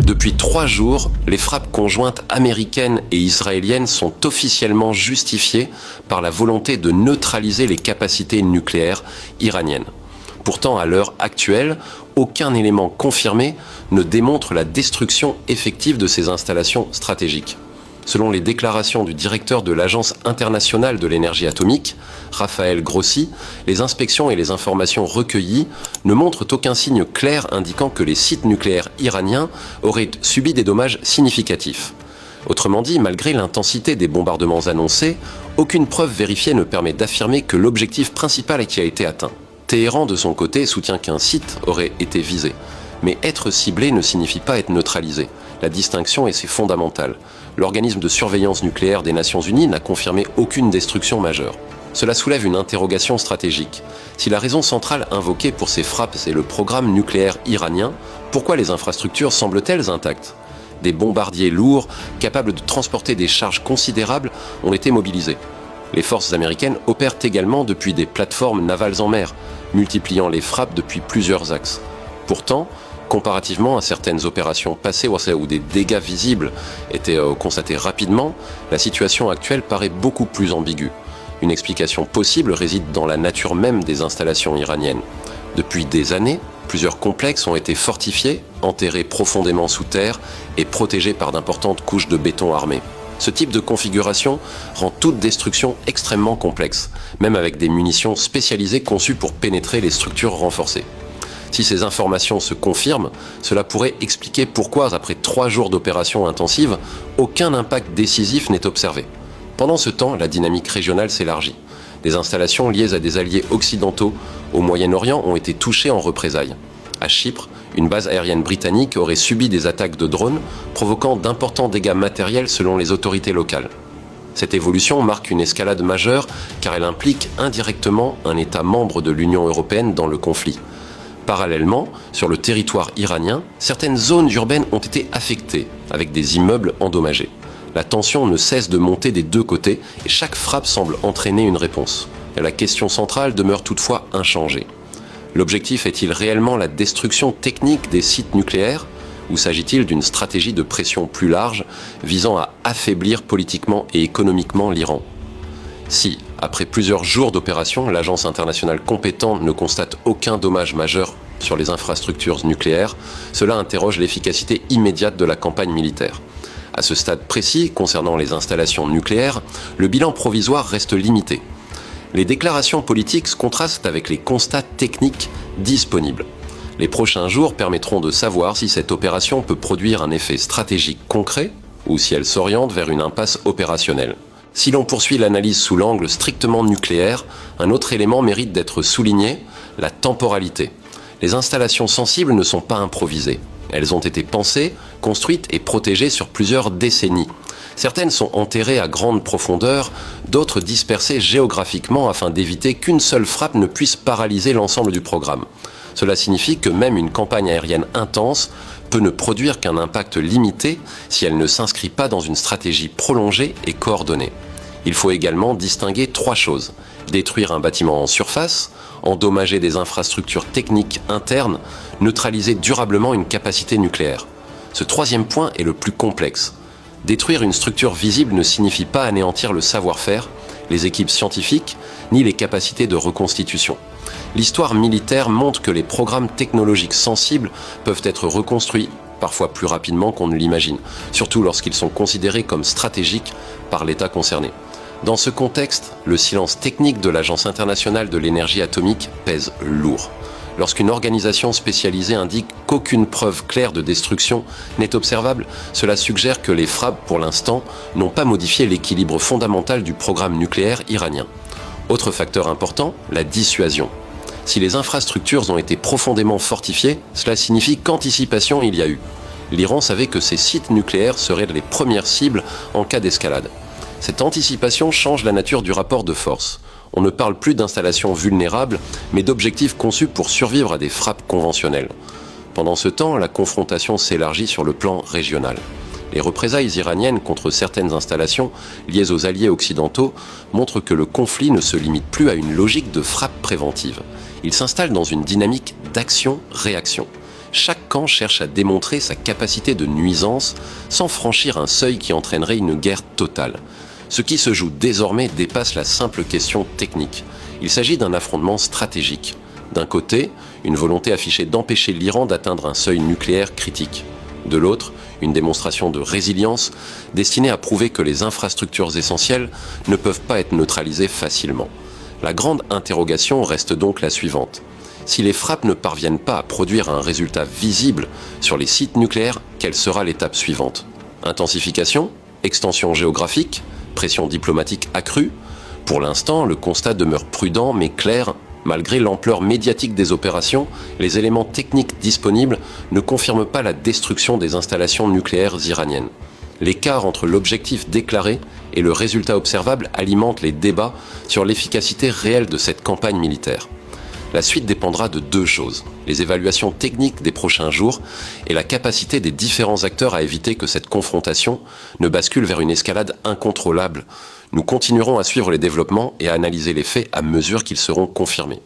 Depuis 3 jours, les frappes conjointes américaines et israéliennes sont officiellement justifiées par la volonté de neutraliser les capacités nucléaires iraniennes. Pourtant, à l'heure actuelle, aucun élément confirmé ne démontre la destruction effective de ces installations stratégiques. Selon les déclarations du directeur de l'Agence internationale de l'énergie atomique, Raphaël Grossi, les inspections et les informations recueillies ne montrent aucun signe clair indiquant que les sites nucléaires iraniens auraient subi des dommages significatifs. Autrement dit, malgré l'intensité des bombardements annoncés, aucune preuve vérifiée ne permet d'affirmer que l'objectif principal qui a été atteint. Téhéran, de son côté, soutient qu'un site aurait été visé. Mais être ciblé ne signifie pas être neutralisé. La distinction est fondamentale. L'organisme de surveillance nucléaire des Nations Unies n'a confirmé aucune destruction majeure. Cela soulève une interrogation stratégique. Si la raison centrale invoquée pour ces frappes est le programme nucléaire iranien, pourquoi les infrastructures semblent-elles intactes ? Des bombardiers lourds, capables de transporter des charges considérables, ont été mobilisés. Les forces américaines opèrent également depuis des plateformes navales en mer, multipliant les frappes depuis plusieurs axes. Pourtant, comparativement à certaines opérations passées où des dégâts visibles étaient constatés rapidement, la situation actuelle paraît beaucoup plus ambiguë. Une explication possible réside dans la nature même des installations iraniennes. Depuis des années, plusieurs complexes ont été fortifiés, enterrés profondément sous terre et protégés par d'importantes couches de béton armé. Ce type de configuration rend toute destruction extrêmement complexe, même avec des munitions spécialisées conçues pour pénétrer les structures renforcées. Si ces informations se confirment, cela pourrait expliquer pourquoi, après 3 jours d'opérations intensives, aucun impact décisif n'est observé. Pendant ce temps, la dynamique régionale s'élargit. Des installations liées à des alliés occidentaux au Moyen-Orient ont été touchées en représailles. À Chypre, une base aérienne britannique aurait subi des attaques de drones, provoquant d'importants dégâts matériels selon les autorités locales. Cette évolution marque une escalade majeure car elle implique indirectement un État membre de l'Union européenne dans le conflit. Parallèlement, sur le territoire iranien, certaines zones urbaines ont été affectées, avec des immeubles endommagés. La tension ne cesse de monter des deux côtés et chaque frappe semble entraîner une réponse. La question centrale demeure toutefois inchangée. L'objectif est-il réellement la destruction technique des sites nucléaires ou s'agit-il d'une stratégie de pression plus large visant à affaiblir politiquement et économiquement l'Iran ? Si, après plusieurs jours d'opération, l'agence internationale compétente ne constate aucun dommage majeur sur les infrastructures nucléaires, cela interroge l'efficacité immédiate de la campagne militaire. À ce stade précis, concernant les installations nucléaires, le bilan provisoire reste limité. Les déclarations politiques contrastent avec les constats techniques disponibles. Les prochains jours permettront de savoir si cette opération peut produire un effet stratégique concret ou si elle s'oriente vers une impasse opérationnelle. Si l'on poursuit l'analyse sous l'angle strictement nucléaire, un autre élément mérite d'être souligné, la temporalité. Les installations sensibles ne sont pas improvisées. Elles ont été pensées, construites et protégées sur plusieurs décennies. Certaines sont enterrées à grande profondeur, d'autres dispersées géographiquement afin d'éviter qu'une seule frappe ne puisse paralyser l'ensemble du programme. Cela signifie que même une campagne aérienne intense peut ne produire qu'un impact limité si elle ne s'inscrit pas dans une stratégie prolongée et coordonnée. Il faut également distinguer 3 choses. Détruire un bâtiment en surface, endommager des infrastructures techniques internes, neutraliser durablement une capacité nucléaire. Ce 3e point est le plus complexe. Détruire une structure visible ne signifie pas anéantir le savoir-faire, les équipes scientifiques, ni les capacités de reconstitution. L'histoire militaire montre que les programmes technologiques sensibles peuvent être reconstruits, parfois plus rapidement qu'on ne l'imagine, surtout lorsqu'ils sont considérés comme stratégiques par l'État concerné. Dans ce contexte, le silence technique de l'Agence internationale de l'énergie atomique pèse lourd. Lorsqu'une organisation spécialisée indique qu'aucune preuve claire de destruction n'est observable, cela suggère que les frappes, pour l'instant, n'ont pas modifié l'équilibre fondamental du programme nucléaire iranien. Autre facteur important, la dissuasion. Si les infrastructures ont été profondément fortifiées, cela signifie qu'anticipation il y a eu. L'Iran savait que ces sites nucléaires seraient les premières cibles en cas d'escalade. Cette anticipation change la nature du rapport de force. On ne parle plus d'installations vulnérables, mais d'objectifs conçus pour survivre à des frappes conventionnelles. Pendant ce temps, la confrontation s'élargit sur le plan régional. Les représailles iraniennes contre certaines installations liées aux alliés occidentaux montrent que le conflit ne se limite plus à une logique de frappe préventive. Il s'installe dans une dynamique d'action-réaction. chaque camp cherche à démontrer sa capacité de nuisance sans franchir un seuil qui entraînerait une guerre totale. Ce qui se joue désormais dépasse la simple question technique. Il s'agit d'un affrontement stratégique. D'un côté, une volonté affichée d'empêcher l'Iran d'atteindre un seuil nucléaire critique. De l'autre, une démonstration de résilience destinée à prouver que les infrastructures essentielles ne peuvent pas être neutralisées facilement. La grande interrogation reste donc la suivante. Si les frappes ne parviennent pas à produire un résultat visible sur les sites nucléaires, quelle sera l'étape suivante? Intensification? Extension géographique? Pression diplomatique accrue? Pour l'instant, le constat demeure prudent mais clair. Malgré l'ampleur médiatique des opérations, les éléments techniques disponibles ne confirment pas la destruction des installations nucléaires iraniennes. L'écart entre l'objectif déclaré et le résultat observable alimente les débats sur l'efficacité réelle de cette campagne militaire. La suite dépendra de deux choses, les évaluations techniques des prochains jours et la capacité des différents acteurs à éviter que cette confrontation ne bascule vers une escalade incontrôlable. Nous continuerons à suivre les développements et à analyser les faits à mesure qu'ils seront confirmés.